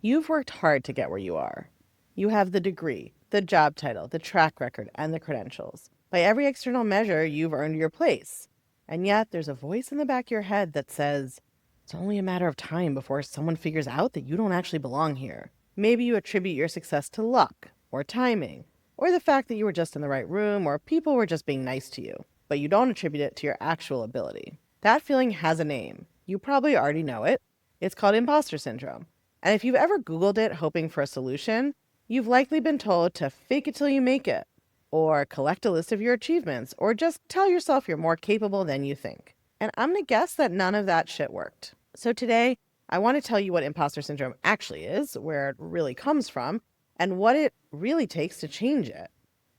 You've worked hard to get where you are. You have the degree, the job title, the track record, and the credentials. By every external measure, you've earned your place. And yet, there's a voice in the back of your head that says, it's only a matter of time before someone figures out that you don't actually belong here. Maybe you attribute your success to luck, or timing, or the fact that you were just in the right room, or people were just being nice to you, but you don't attribute it to your actual ability. That feeling has a name. You probably already know it. It's called imposter syndrome. And if you've ever Googled it hoping for a solution, you've likely been told to fake it till you make it, or collect a list of your achievements, or just tell yourself you're more capable than you think. And I'm going to guess that none of that shit worked. So today, I want to tell you what imposter syndrome actually is, where it really comes from, and what it really takes to change it.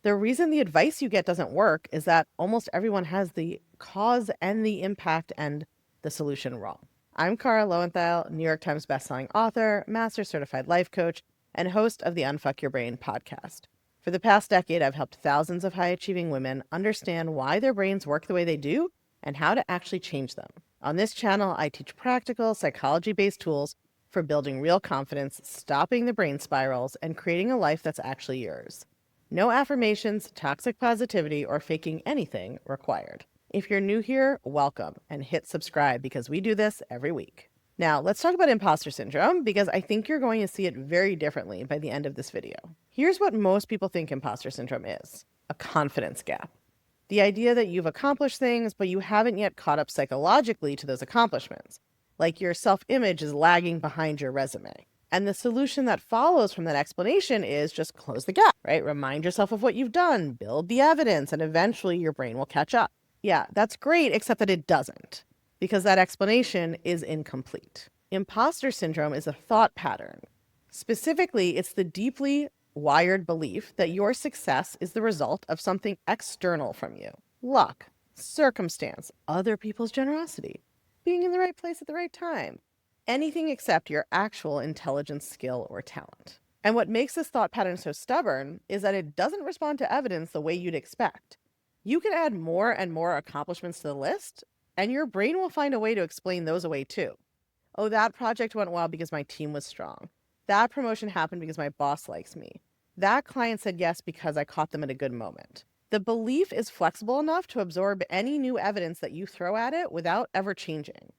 The reason the advice you get doesn't work is that almost everyone has the cause and the impact and the solution wrong. I'm Loewentheil, New York Times bestselling author, master certified life coach, and host of the Unfuck Your Brain podcast. For the past decade, I've helped thousands of high-achieving women understand why their brains work the way they do and how to actually change them. On this channel, I teach practical, psychology-based tools for building real confidence, stopping the brain spirals, and creating a life that's actually yours. No affirmations, toxic positivity, or faking anything required. If you're new here, welcome, and hit subscribe because we do this every week. Now, let's talk about imposter syndrome because I think you're going to see it very differently by the end of this video. Here's what most people think imposter syndrome is: a confidence gap. The idea that you've accomplished things, but you haven't yet caught up psychologically to those accomplishments. Like your self-image is lagging behind your resume. And the solution that follows from that explanation is just close the gap, right? Remind yourself of what you've done, build the evidence, and eventually your brain will catch up. Yeah, that's great, except that it doesn't, because that explanation is incomplete. Imposter syndrome is a thought pattern. Specifically, it's the deeply wired belief that your success is the result of something external from you. Luck, circumstance, other people's generosity, being in the right place at the right time. Anything except your actual intelligence, skill, or talent. And what makes this thought pattern so stubborn is that it doesn't respond to evidence the way you'd expect. You can add more and more accomplishments to the list, and your brain will find a way to explain those away too. Oh, that project went well because my team was strong. That promotion happened because my boss likes me. That client said yes because I caught them at a good moment. The belief is flexible enough to absorb any new evidence that you throw at it without ever changing.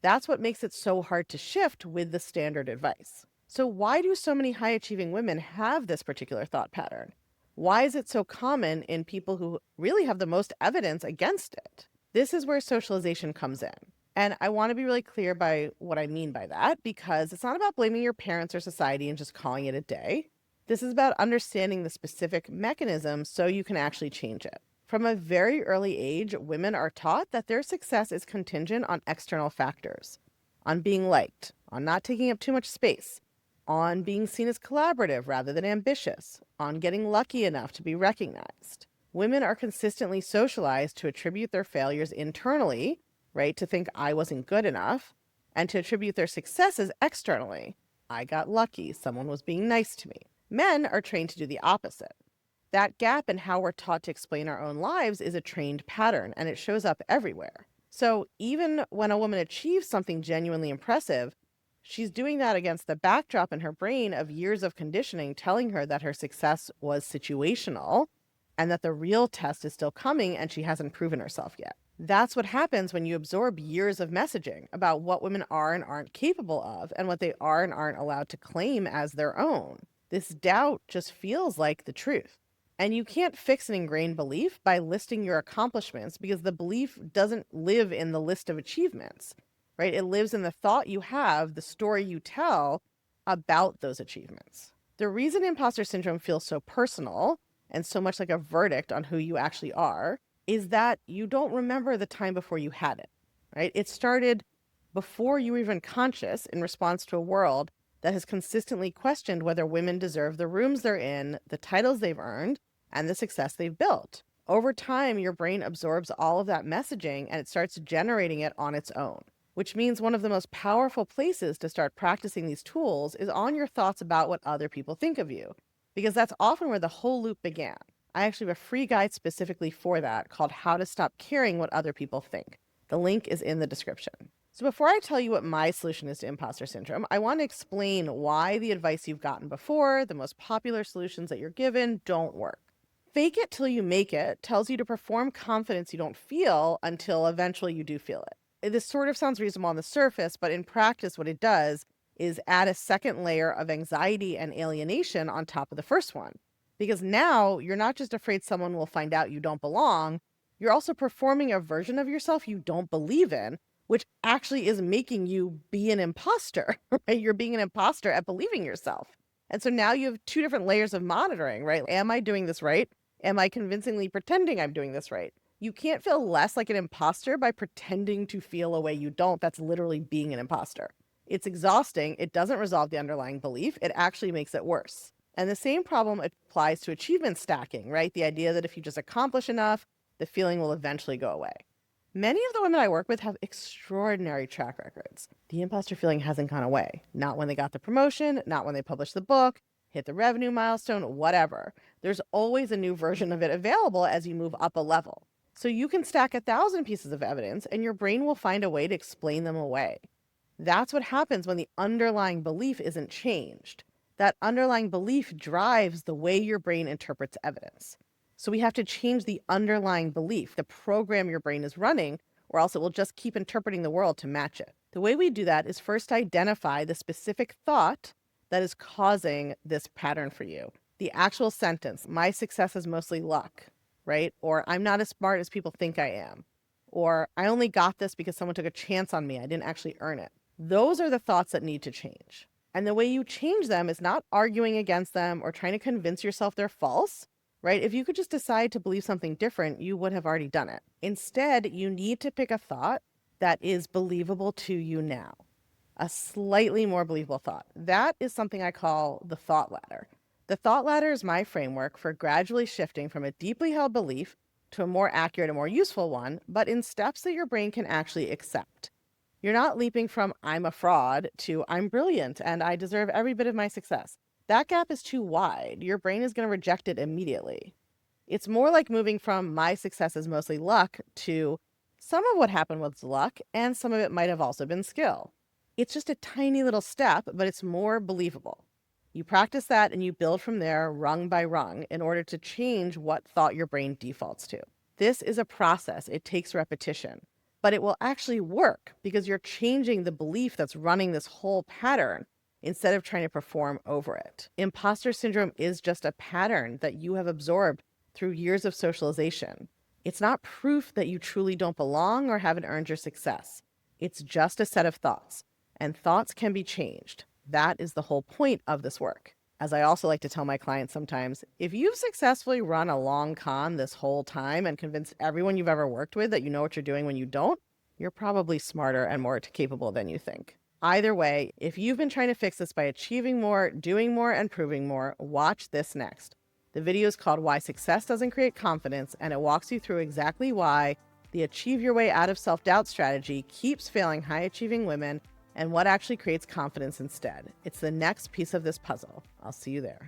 That's what makes it so hard to shift with the standard advice. So why do so many high-achieving women have this particular thought pattern? Why is it so common in people who really have the most evidence against it? This is where socialization comes in. And I want to be really clear by what I mean by that, because it's not about blaming your parents or society and just calling it a day. This is about understanding the specific mechanism so you can actually change it. From a very early age, women are taught that their success is contingent on external factors, on being liked, on not taking up too much space, on being seen as collaborative rather than ambitious, on getting lucky enough to be recognized. Women are consistently socialized to attribute their failures internally, right, to think I wasn't good enough, and to attribute their successes externally. I got lucky, someone was being nice to me. Men are trained to do the opposite. That gap in how we're taught to explain our own lives is a trained pattern, and it shows up everywhere. So even when a woman achieves something genuinely impressive, she's doing that against the backdrop in her brain of years of conditioning telling her that her success was situational and that the real test is still coming and she hasn't proven herself yet. That's what happens when you absorb years of messaging about what women are and aren't capable of and what they are and aren't allowed to claim as their own. This doubt just feels like the truth. And you can't fix an ingrained belief by listing your accomplishments because the belief doesn't live in the list of achievements. Right? It lives in the thought you have, the story you tell about those achievements. The reason imposter syndrome feels so personal and so much like a verdict on who you actually are is that you don't remember the time before you had it, right? It started before you were even conscious in response to a world that has consistently questioned whether women deserve the rooms they're in, the titles they've earned, and the success they've built. Over time, your brain absorbs all of that messaging and it starts generating it on its own. Which means one of the most powerful places to start practicing these tools is on your thoughts about what other people think of you, because that's often where the whole loop began. I actually have a free guide specifically for that called How to Stop Caring What Other People Think. The link is in the description. So before I tell you what my solution is to imposter syndrome, I want to explain why the advice you've gotten before, the most popular solutions that you're given, don't work. Fake it till you make it tells you to perform confidence you don't feel until eventually you do feel it. This sort of sounds reasonable on the surface, but in practice, what it does is add a second layer of anxiety and alienation on top of the first one. Because now you're not just afraid someone will find out you don't belong, you're also performing a version of yourself you don't believe in, which actually is making you be an imposter, right? You're being an imposter at believing yourself. And so now you have two different layers of monitoring, right? Am I doing this right? Am I convincingly pretending I'm doing this right? You can't feel less like an imposter by pretending to feel a way you don't. That's literally being an imposter. It's exhausting. It doesn't resolve the underlying belief. It actually makes it worse. And the same problem applies to achievement stacking, right? The idea that if you just accomplish enough, the feeling will eventually go away. Many of the women I work with have extraordinary track records. The imposter feeling hasn't gone away. Not when they got the promotion, not when they published the book, hit the revenue milestone, whatever. There's always a new version of it available as you move up a level. So you can stack 1,000 pieces of evidence and your brain will find a way to explain them away. That's what happens when the underlying belief isn't changed. That underlying belief drives the way your brain interprets evidence. So we have to change the underlying belief, the program your brain is running, or else it will just keep interpreting the world to match it. The way we do that is first identify the specific thought that is causing this pattern for you. The actual sentence, my success is mostly luck, right? Or I'm not as smart as people think I am. Or I only got this because someone took a chance on me. I didn't actually earn it. Those are the thoughts that need to change. And the way you change them is not arguing against them or trying to convince yourself they're false, right? If you could just decide to believe something different, you would have already done it. Instead, you need to pick a thought that is believable to you now, a slightly more believable thought. That is something I call the thought ladder. The thought ladder is my framework for gradually shifting from a deeply held belief to a more accurate and more useful one, but in steps that your brain can actually accept. You're not leaping from I'm a fraud to I'm brilliant and I deserve every bit of my success. That gap is too wide. Your brain is going to reject it immediately. It's more like moving from my success is mostly luck to some of what happened was luck and some of it might have also been skill. It's just a tiny little step, but it's more believable. You practice that and you build from there rung by rung in order to change what thought your brain defaults to. This is a process. It takes repetition, but it will actually work because you're changing the belief that's running this whole pattern instead of trying to perform over it. Imposter syndrome is just a pattern that you have absorbed through years of socialization. It's not proof that you truly don't belong or haven't earned your success. It's just a set of thoughts, and thoughts can be changed. That is the whole point of this work. As I also like to tell my clients sometimes, if you've successfully run a long con this whole time and convinced everyone you've ever worked with that you know what you're doing when you don't, you're probably smarter and more capable than you think. Either way, if you've been trying to fix this by achieving more, doing more, and proving more, watch this next. The video is called Why Success Doesn't Create Confidence, and it walks you through exactly why the achieve your way out of self-doubt strategy keeps failing high-achieving women and what actually creates confidence instead. It's the next piece of this puzzle. I'll see you there.